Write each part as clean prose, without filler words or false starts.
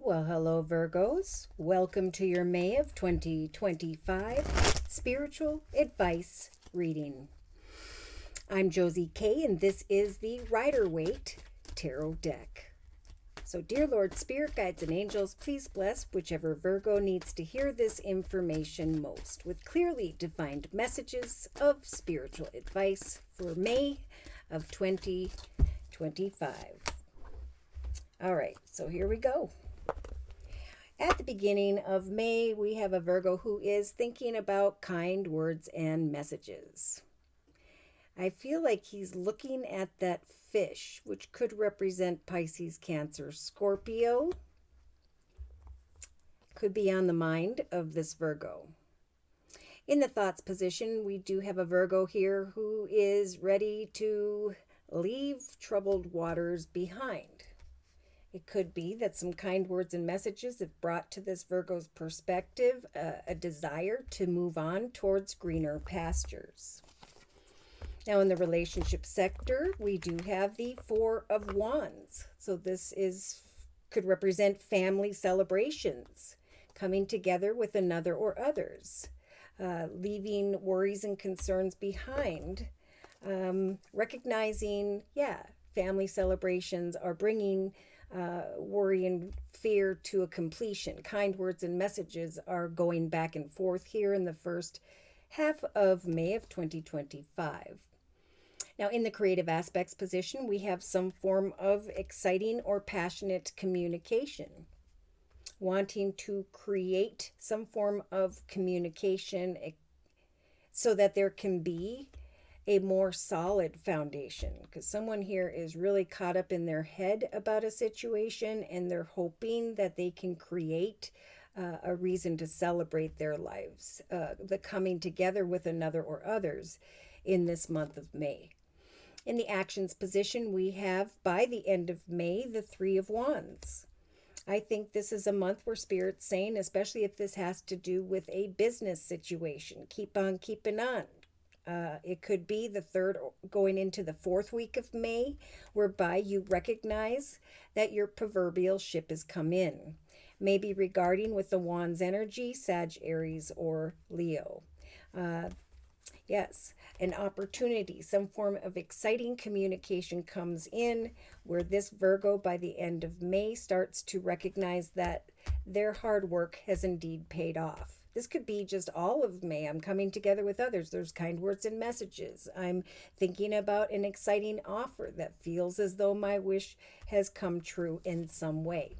Well, hello, Virgos. Welcome to your May of 2025 spiritual advice reading. I'm Josie K, and this is the Rider-Waite Tarot deck. So, dear Lord, Spirit Guides and Angels, please bless whichever Virgo needs to hear this information most with clearly defined messages of spiritual advice for May of 2025. All right, so here we go. At the beginning of May, we have a Virgo who is thinking about kind words and messages. I feel like he's looking at that fish, which could represent Pisces, Cancer, Scorpio. Could be on the mind of this Virgo. In the thoughts position, we do have a Virgo here who is ready to leave troubled waters behind. It could be that some kind words and messages have brought to this Virgo's perspective a desire to move on towards greener pastures. Now, in the relationship sector, we do have the Four of Wands. So this could represent family celebrations, coming together with another or others, leaving worries and concerns behind, recognizing, family celebrations are bringing worry and fear to a completion. Kind words and messages are going back and forth here in the first half of May of 2025. Now, in the creative aspects position, we have some form of exciting or passionate communication. Wanting to create some form of communication so that there can be a more solid foundation, because someone here is really caught up in their head about a situation and they're hoping that they can create a reason to celebrate their lives, the coming together with another or others in this month of May. In the actions position, we have by the end of May the Three of Wands. I think this is a month where Spirit's saying, especially if this has to do with a business situation, keep on keeping on. It could be the third going into the fourth week of May, whereby you recognize that your proverbial ship has come in. Maybe regarding with the Wands energy, Sag, Aries, or Leo. Yes, an opportunity, some form of exciting communication comes in where this Virgo by the end of May starts to recognize that their hard work has indeed paid off. This could be just all of May. I'm coming together with others. There's kind words and messages. I'm thinking about an exciting offer that feels as though my wish has come true in some way.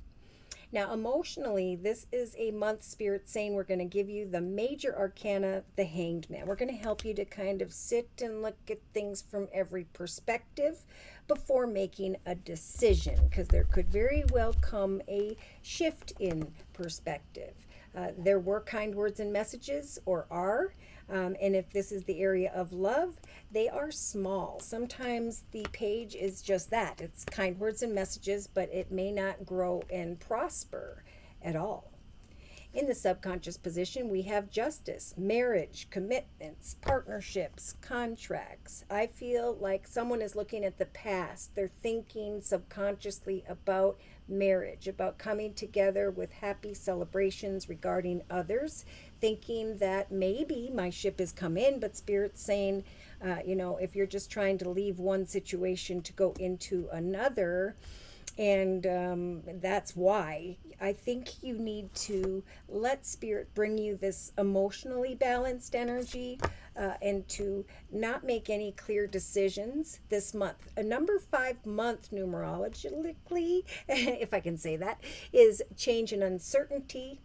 Now, emotionally, this is a month Spirit saying we're going to give you the major arcana, the Hanged Man. We're going to help you to kind of sit and look at things from every perspective before making a decision, because there could very well come a shift in perspective. There were kind words and messages, or are, and if this is the area of love, they are small. Sometimes the page is just that. It's kind words and messages, but it may not grow and prosper at all. In the subconscious position, we have justice, marriage, commitments, partnerships, contracts. I feel like someone is looking at the past. They're thinking subconsciously about marriage, about coming together with happy celebrations regarding others, thinking that maybe my ship has come in, but Spirit's saying, if you're just trying to leave one situation to go into another, and that's why I think you need to let Spirit bring you this emotionally balanced energy and to not make any clear decisions this month. A number 5 month numerologically, if I can say that, is change and uncertainty.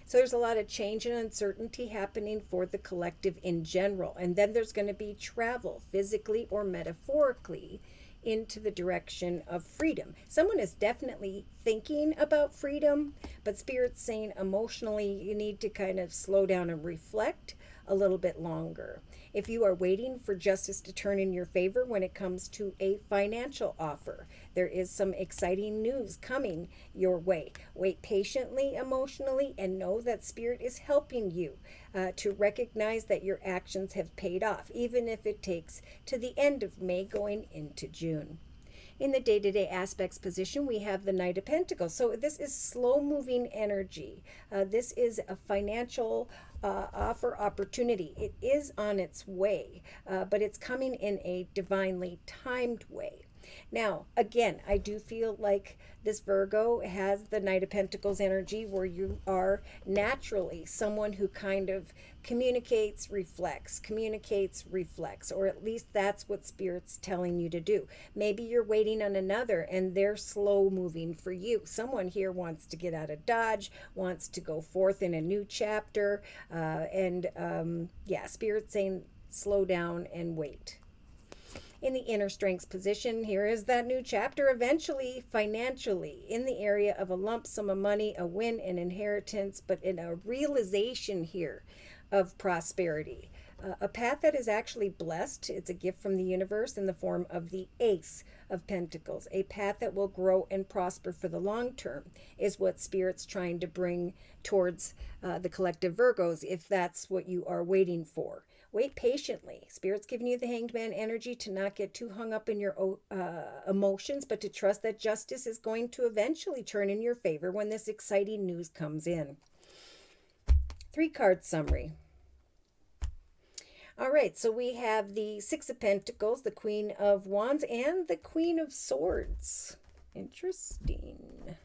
So there's a lot of change and uncertainty happening for the collective in general. And then there's going to be travel, physically or metaphorically, into the direction of freedom. Someone is definitely thinking about freedom, but Spirit's saying emotionally you need to kind of slow down and reflect a little bit longer. If you are waiting for justice to turn in your favor when it comes to a financial offer, there is some exciting news coming your way. Wait patiently emotionally and know that Spirit is helping you to recognize that your actions have paid off, even if it takes to the end of May going into June. In the day-to-day aspects position, we have the Knight of Pentacles. So this is slow-moving energy. This is a financial offer opportunity. It is on its way, but it's coming in a divinely timed way. Now, again, I do feel like this Virgo has the Knight of Pentacles energy, where you are naturally someone who kind of communicates, reflects, or at least that's what Spirit's telling you to do. Maybe you're waiting on another and they're slow moving for you. Someone here wants to get out of Dodge, wants to go forth in a new chapter, yeah, Spirit's saying slow down and wait. In the inner strengths position, here is that new chapter eventually, financially, in the area of a lump sum of money, a win, an inheritance, but in a realization here of prosperity. A path that is actually blessed. It's a gift from the universe in the form of the Ace of Pentacles. A path that will grow and prosper for the long term is what Spirit's trying to bring towards the collective Virgos, if that's what you are waiting for. Wait patiently. Spirit's giving you the Hanged Man energy to not get too hung up in your emotions, but to trust that justice is going to eventually turn in your favor when this exciting news comes in. 3-card summary. All right, so we have the Six of Pentacles, the Queen of Wands, and the Queen of Swords. Interesting.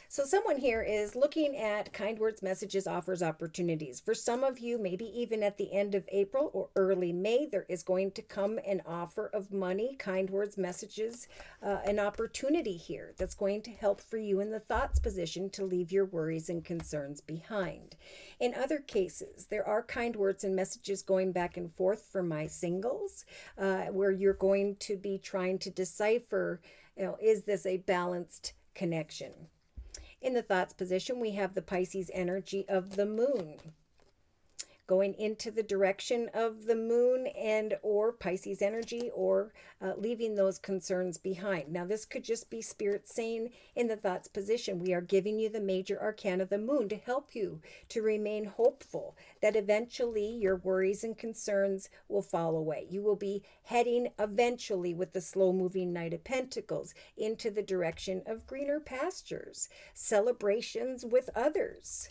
So someone here is looking at kind words, messages, offers, opportunities. For some of you, maybe even at the end of April or early May, there is going to come an offer of money, kind words, messages, an opportunity here that's going to help for you in the thoughts position to leave your worries and concerns behind. In other cases, there are kind words and messages going back and forth for my singles, where you're going to be trying to decipher, is this a balanced connection? In the thoughts position, we have the Pisces energy of the moon. Going into the direction of the moon and or Pisces energy, or leaving those concerns behind. Now, this could just be Spirit saying in the thoughts position, we are giving you the major arcana of the moon to help you to remain hopeful that eventually your worries and concerns will fall away. You will be heading eventually with the slow-moving Knight of Pentacles into the direction of greener pastures, celebrations with others.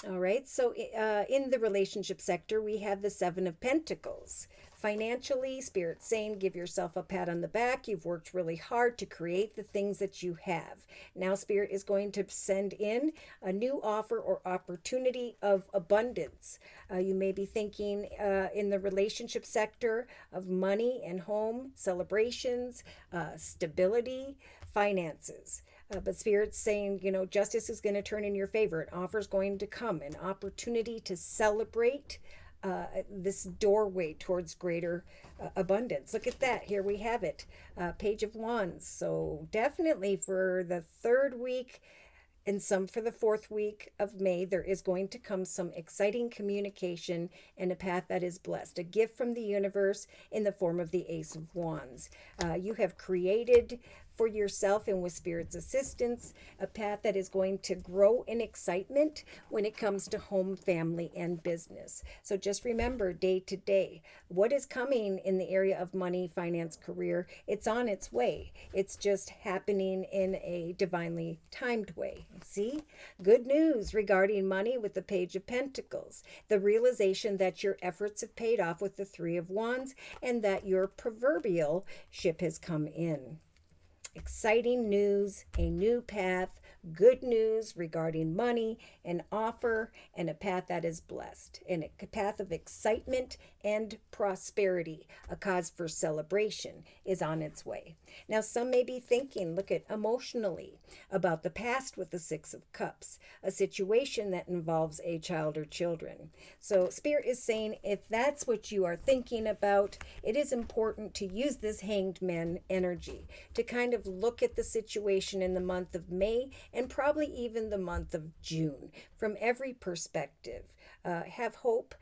All right, so in the relationship sector, we have the Seven of Pentacles. Financially, Spirit's saying, give yourself a pat on the back. You've worked really hard to create the things that you have. Now, Spirit is going to send in a new offer or opportunity of abundance. You may be thinking in the relationship sector of money and home, celebrations, stability, finances. But Spirit's saying, justice is going to turn in your favor. An offer is going to come, an opportunity to celebrate this doorway towards greater abundance. Look at that. Here we have it. Page of Wands. So definitely for the 3rd week and some for the 4th week of May, there is going to come some exciting communication and a path that is blessed. A gift from the universe in the form of the Ace of Wands. You have created for yourself and with Spirit's assistance, a path that is going to grow in excitement when it comes to home, family, and business. So just remember day to day, what is coming in the area of money, finance, career, it's on its way. It's just happening in a divinely timed way. See? Good news regarding money with the Page of Pentacles. The realization that your efforts have paid off with the Three of Wands and that your proverbial ship has come in. Exciting news, a new path, good news regarding money, an offer, and a path that is blessed, and a path of excitement and prosperity. A cause for celebration is on its way. Now, some may be thinking, look at emotionally, about the past with the Six of Cups, a situation that involves a child or children. So Spirit is saying, if that's what you are thinking about, it is important to use this Hanged Man energy to kind of look at the situation in the month of May and probably even the month of June from every perspective. Have hope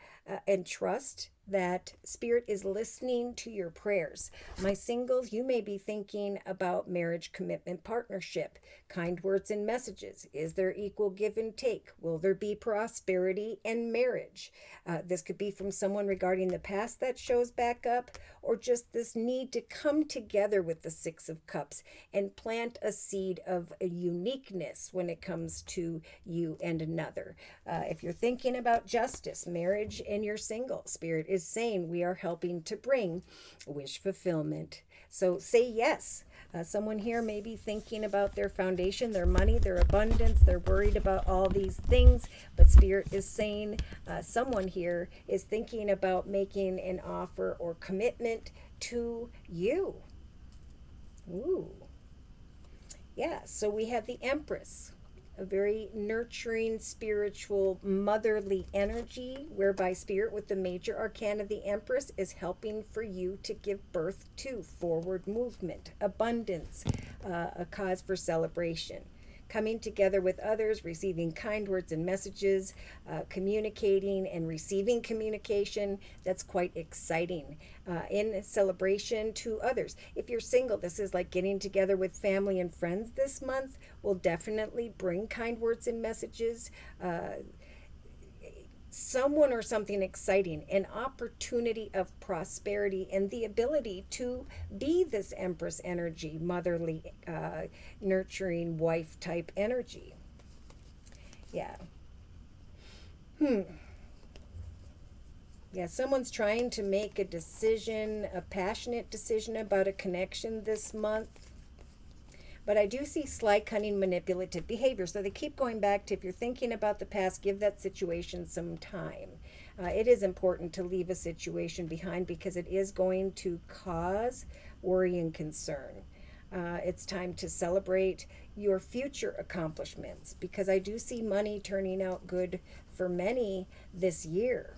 and trust that Spirit is listening to your prayers. My singles, you may be thinking about marriage, commitment, partnership, kind words and messages. Is there equal give and take? Will there be prosperity and marriage? This could be from someone regarding the past that shows back up, or just this need to come together with the Six of Cups and plant a seed of a uniqueness when it comes to you and another. If you're thinking about justice, marriage, and you're single, Spirit is saying we are helping to bring wish fulfillment. So say yes. Someone here may be thinking about their foundation, their money, their abundance. They're worried about all these things, but Spirit is saying someone here is thinking about making an offer or commitment to you. Ooh. Yeah, so we have the Empress, a very nurturing, spiritual, motherly energy, whereby Spirit with the major arcana, the Empress, is helping for you to give birth to forward movement, abundance, a cause for celebration. Coming together with others, receiving kind words and messages, communicating and receiving communication. That's quite exciting. In celebration to others. If you're single, this is like getting together with family and friends this month. Will definitely bring kind words and messages. Someone or something exciting, an opportunity of prosperity, and the ability to be this Empress energy, motherly, nurturing wife type energy. Yeah. Yeah, someone's trying to make a decision, a passionate decision about a connection this month. But I do see sly, cunning, manipulative behavior. So they keep going back to, if you're thinking about the past, give that situation some time. It is important to leave a situation behind because it is going to cause worry and concern. It's time to celebrate your future accomplishments, because I do see money turning out good for many this year.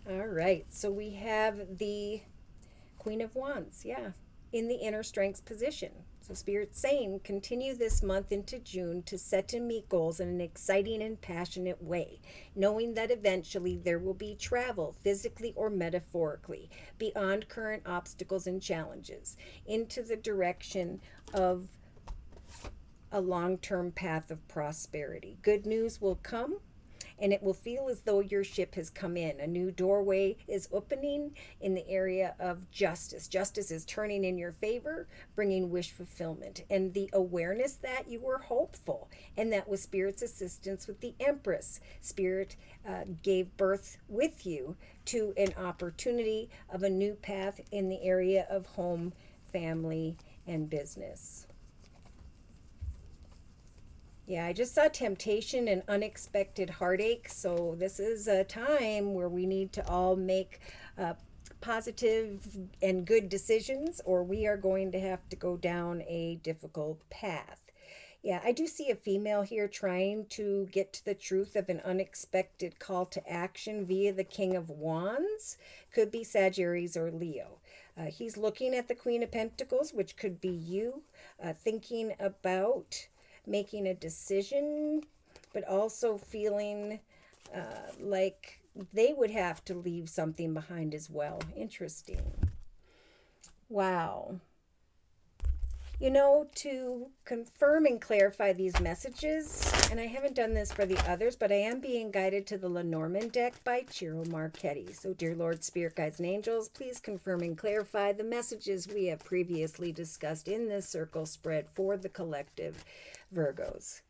All right, so we have the Queen of Wands, yeah, in the inner strengths position. So Spirit's saying continue this month into June to set and meet goals in an exciting and passionate way, knowing that eventually there will be travel, physically or metaphorically, beyond current obstacles and challenges, into the direction of a long-term path of prosperity. Good news will come, and it will feel as though your ship has come in. A new doorway is opening in the area of justice. Justice is turning in your favor, bringing wish fulfillment, and the awareness that you were hopeful, and that with Spirit's assistance with the Empress, Spirit gave birth with you to an opportunity of a new path in the area of home, family, and business. Yeah, I just saw temptation and unexpected heartache. So this is a time where we need to all make positive and good decisions, or we are going to have to go down a difficult path. Yeah, I do see a female here trying to get to the truth of an unexpected call to action via the King of Wands. Could be Sagittarius or Leo. He's looking at the Queen of Pentacles, which could be you, thinking about making a decision, but also feeling like they would have to leave something behind as well. Interesting. Wow. You know, to confirm and clarify these messages, and I haven't done this for the others, but I am being guided to the Lenormand deck by Ciro Marchetti. So, dear Lord, Spirit Guides and Angels, please confirm and clarify the messages we have previously discussed in this circle spread for the collective Virgos.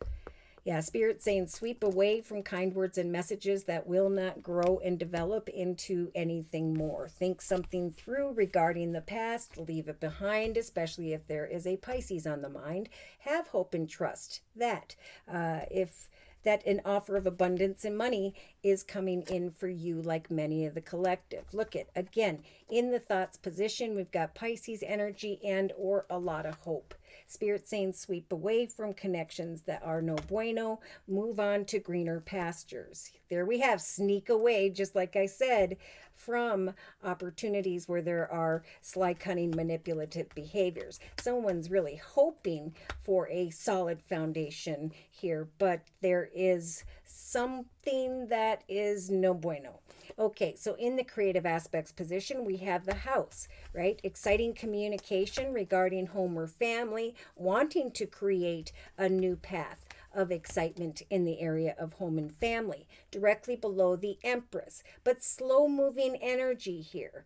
Yeah, Spirit saying sweep away from kind words and messages that will not grow and develop into anything more. Think something through regarding the past, leave it behind, especially if there is a Pisces on the mind. Have hope and trust that if that an offer of abundance and money is coming in for you, like many of the collective. Look at, again, In the thoughts position, we've got Pisces energy and or a lot of hope. Spirit saying sweep away from connections that are no bueno, move on to greener pastures. There we have sneak away, just like I said, from opportunities where there are sly, cunning, manipulative behaviors. Someone's really hoping for a solid foundation here, but there is something that is no bueno. Okay, so in the creative aspects position, we have the house, right? Exciting communication regarding home or family, wanting to create a new path of excitement in the area of home and family. Directly below the Empress, but slow moving energy here,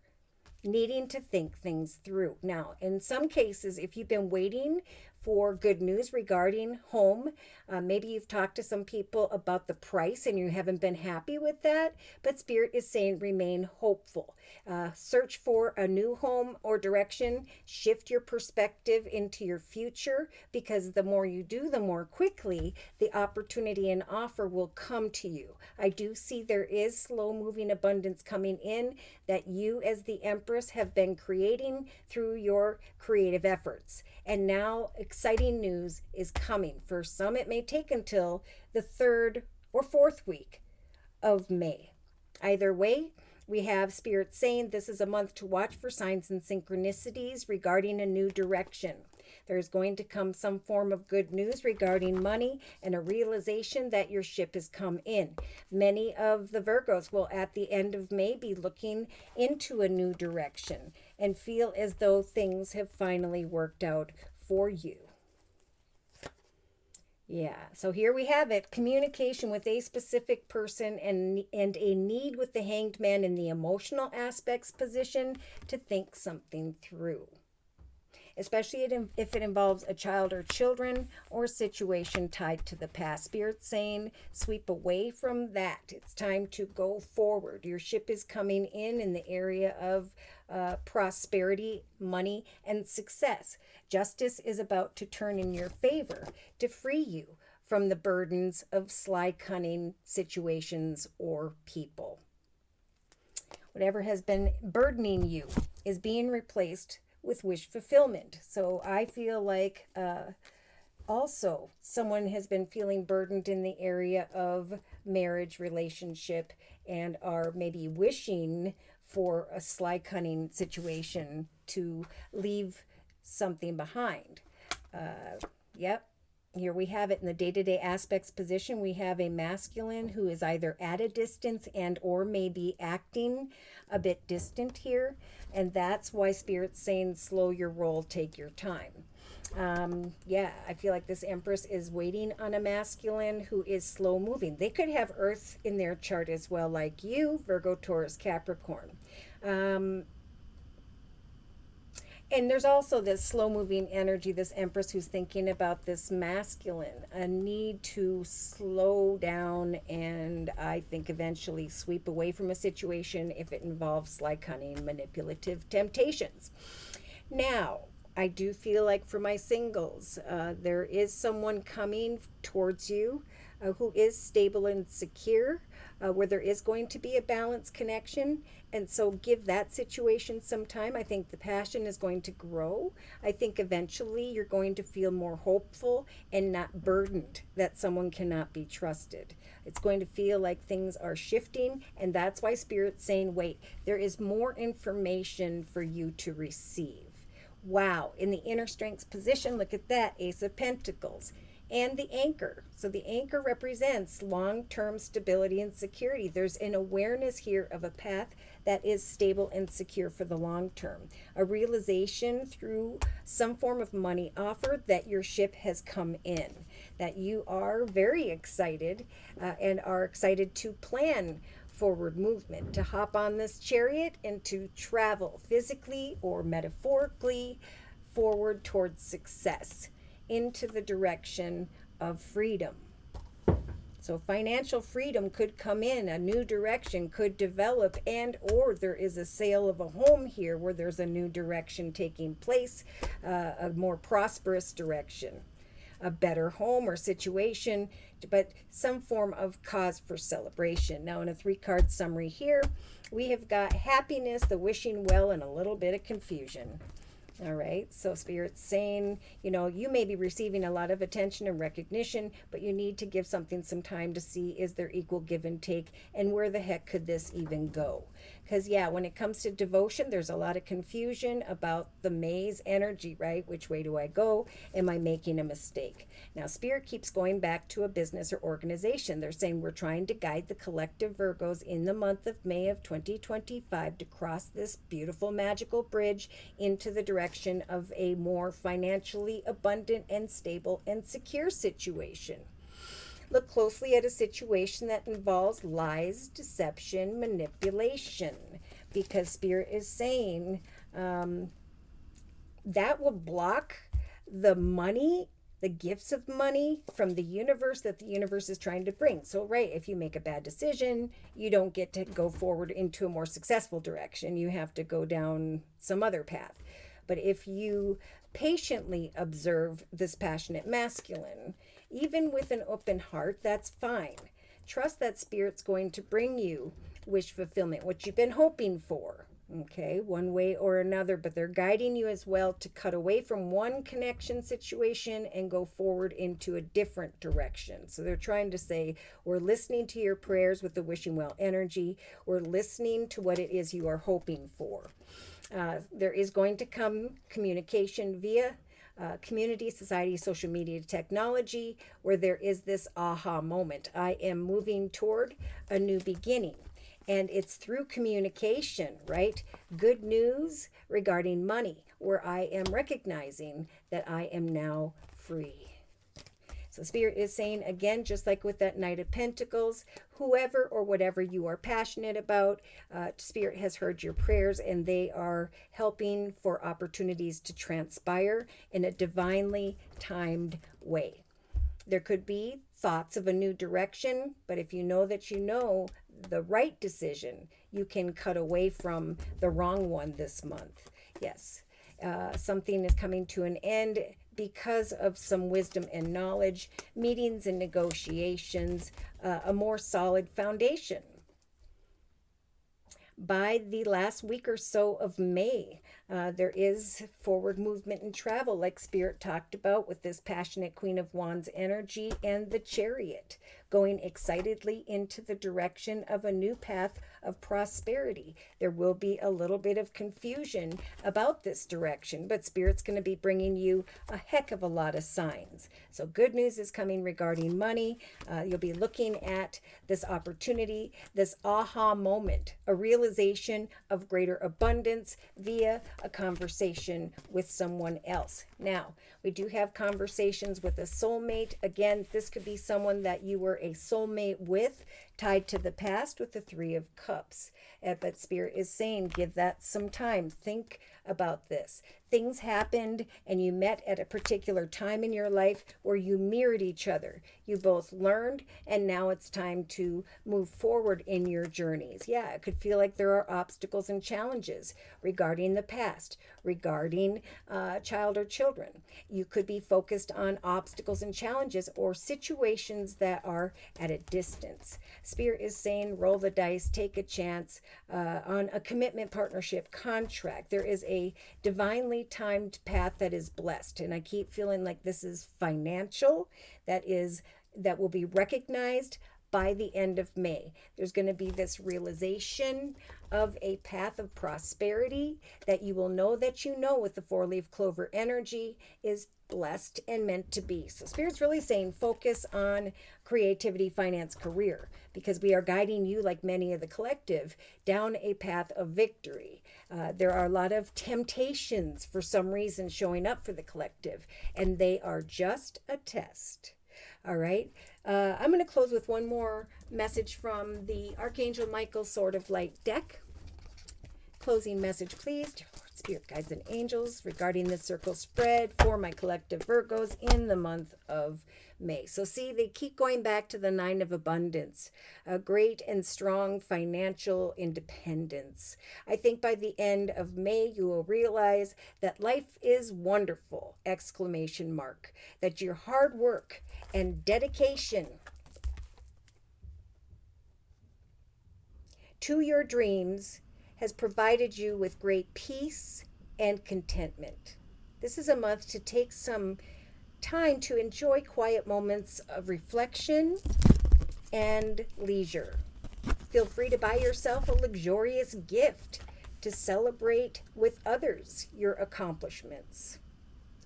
needing to think things through. Now, in some cases, if you've been waiting for good news regarding home, maybe you've talked to some people about the price and you haven't been happy with that, but Spirit is saying remain hopeful. Search for a new home or direction. Shift your perspective into your future, because the more you do, the more quickly the opportunity and offer will come to you. I do see there is slow moving abundance coming in that you as the Empress have been creating through your creative efforts. And now exciting news is coming. For some, it may take until the 3rd or 4th week of May. Either way, we have Spirit saying this is a month to watch for signs and synchronicities regarding a new direction. There's going to come some form of good news regarding money and a realization that your ship has come in. Many of the Virgos will at the end of May be looking into a new direction and feel as though things have finally worked out for you. Yeah, so here we have it. Communication with a specific person and a need with the Hanged Man in the emotional aspects position to think something through. Especially if it involves a child or children or situation tied to the past. Spirit saying sweep away from that. It's time to go forward. Your ship is coming in the area of prosperity, money, and success. Justice is about to turn in your favor to free you from the burdens of sly, cunning situations or people. Whatever has been burdening you is being replaced with wish fulfillment. So I feel like also someone has been feeling burdened in the area of marriage, relationship, and are maybe wishing for a sly, cunning situation to leave something behind. Yep. Here we have it in the day-to-day aspects position. We have a masculine who is either at a distance and or maybe acting a bit distant here. And that's why Spirit's saying slow your roll, take your time. Yeah, I feel like this Empress is waiting on a masculine who is slow moving. They could have Earth in their chart as well, like you, Virgo, Taurus, Capricorn. And there's also this slow moving energy, this Empress who's thinking about this masculine, a need to slow down and I think eventually sweep away from a situation if it involves sly, cunning, manipulative temptations. Now, I do feel like for my singles, there is someone coming towards you who is stable and secure, where there is going to be a balanced connection. And so give that situation some time. I think the passion is going to grow. I think eventually you're going to feel more hopeful and not burdened that someone cannot be trusted. It's going to feel like things are shifting, and that's why Spirit's saying, wait, there is more information for you to receive. Wow, in the inner strengths position, look at that, Ace of Pentacles. And the anchor. So the anchor represents long-term stability and security. There's an awareness here of a path that is stable and secure for the long term. A realization through some form of money offer that your ship has come in, that you are very excited and are excited to plan forward movement, to hop on this chariot and to travel physically or metaphorically forward towards success, into the direction of freedom. So financial freedom could come in, a new direction could develop, and or there is a sale of a home here where there's a new direction taking place, a more prosperous direction. a better home or situation, but some form of cause for celebration. Now, in a 3-card summary here, we have got happiness, the wishing well, and a little bit of confusion. All right, so Spirit's saying, you may be receiving a lot of attention and recognition, but you need to give something some time to see, is there equal give and take, and where the heck could this even go? Because, when it comes to devotion, there's a lot of confusion about the maze energy, right? Which way do I go? Am I making a mistake? Now, Spirit keeps going back to a business or organization. They're saying we're trying to guide the collective Virgos in the month of May of 2025 to cross this beautiful, magical bridge into the direction of a more financially abundant and stable and secure situation. Look closely at a situation that involves lies, deception, manipulation, because Spirit is saying that will block the money, the gifts of money from the universe that the universe is trying to bring. So, right, if you make a bad decision, you don't get to go forward into a more successful direction. You have to go down some other path. But if you patiently observe this passionate masculine, even with an open heart, that's fine. Trust that Spirit's going to bring you wish fulfillment, what you've been hoping for, okay, one way or another, but they're guiding you as well to cut away from one connection situation and go forward into a different direction. So they're trying to say, we're listening to your prayers with the wishing well energy. We're listening to what it is you are hoping for. There is going to come communication via community, society, social media, technology, where there is this aha moment. I am moving toward a new beginning. And it's through communication, right? Good news regarding money, where I am recognizing that I am now free. So Spirit is saying, again, just like with that Knight of Pentacles, whoever or whatever you are passionate about, Spirit has heard your prayers, and they are helping for opportunities to transpire in a divinely timed way. There could be thoughts of a new direction, but if you know that you know the right decision, you can cut away from the wrong one this month. Yes, something is coming to an end because of some wisdom and knowledge, meetings and negotiations, a more solid foundation. By the last week or so of May, there is forward movement and travel, like Spirit talked about with this passionate Queen of Wands energy and the Chariot, going excitedly into the direction of a new path of prosperity. There will be a little bit of confusion about this direction, but Spirit's going to be bringing you a heck of a lot of signs. So good news is coming regarding money. You'll be looking at this opportunity, this aha moment, a realization of greater abundance via a conversation with someone else. Now, we do have conversations with a soulmate. Again, this could be someone that you were a soulmate with, tied to the past with the Three of Cups. But Spirit is saying, give that some time. Think about this. Things happened and you met at a particular time in your life where you mirrored each other. You both learned, and now it's time to move forward in your journeys. Yeah, it could feel like there are obstacles and challenges regarding the past, regarding child or children. You could be focused on obstacles and challenges or situations that are at a distance. Spirit is saying, roll the dice, take a chance on a commitment, partnership, contract. There is a divinely timed path that is blessed, and I keep feeling like this is financial, that will be recognized by the end of May. There's going to be this realization of a path of prosperity that you will know that you know with the 4-leaf clover energy is blessed and meant to be. So Spirit's really saying focus on creativity, finance, career, because we are guiding you, like many of the collective, down a path of victory. There are a lot of temptations for some reason showing up for the collective, and they are just a test. All right. I'm going to close with one more message from the Archangel Michael Sword of Light deck. Closing message, please. Dear Lord, spirit guides and angels regarding the circle spread for my collective Virgos in the month of May. So see, they keep going back to the Nine of Abundance, a great and strong financial independence. I think by the end of May, you will realize that life is wonderful, exclamation mark, that your hard work and dedication to your dreams has provided you with great peace and contentment. This is a month to take some time to enjoy quiet moments of reflection and leisure. Feel free to buy yourself a luxurious gift to celebrate with others your accomplishments.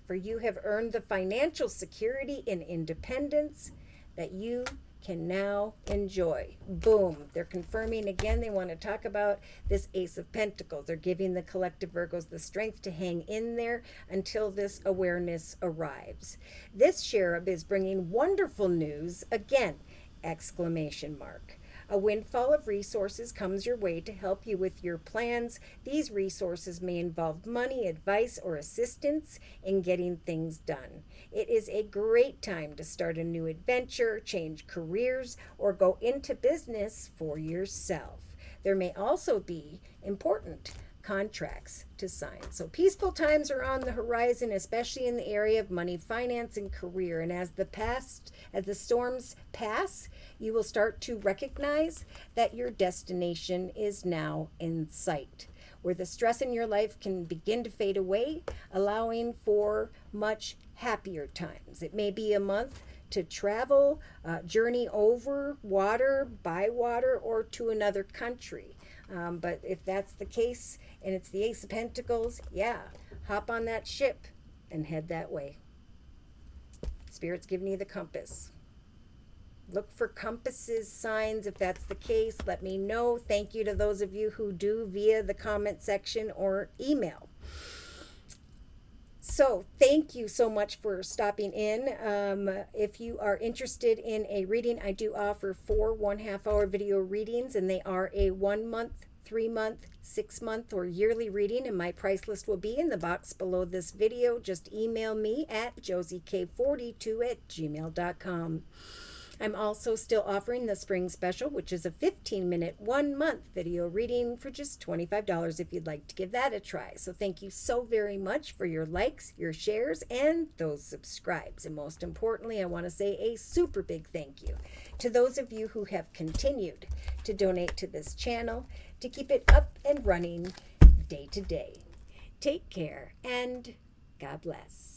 For you have earned the financial security and independence that you can now enjoy. Boom. They're confirming again. They want to talk about this Ace of Pentacles. They're giving the collective Virgos the strength to hang in there until this awareness arrives. This cherub is bringing wonderful news again, exclamation mark. A windfall of resources comes your way to help you with your plans. These resources may involve money, advice, or assistance in getting things done. It is a great time to start a new adventure, change careers, or go into business for yourself. There may also be important contracts to sign. So peaceful times are on the horizon, especially in the area of money, finance, and career. And as the storms pass, you will start to recognize that your destination is now in sight, where the stress in your life can begin to fade away, allowing for much happier times. It may be a month to travel, journey over water, by water, or to another country. But if that's the case and it's the Ace of Pentacles, yeah, hop on that ship and head that way. Spirit's giving you the compass. Look for compasses, signs. If that's the case, let me know. Thank you to those of you who do via the comment section or email. So thank you so much for stopping in. If you are interested in a reading, I do offer 4 1/2-hour video readings, and they are a 1 month, 3 month, 6 month, or yearly reading, and my price list will be in the box below this video. Just email me at JosieK42@gmail.com. I'm also still offering the spring special, which is a 15-minute, 1-month video reading for just $25 if you'd like to give that a try. So thank you so very much for your likes, your shares, and those subscribes. And most importantly, I want to say a super big thank you to those of you who have continued to donate to this channel to keep it up and running day to day. Take care and God bless.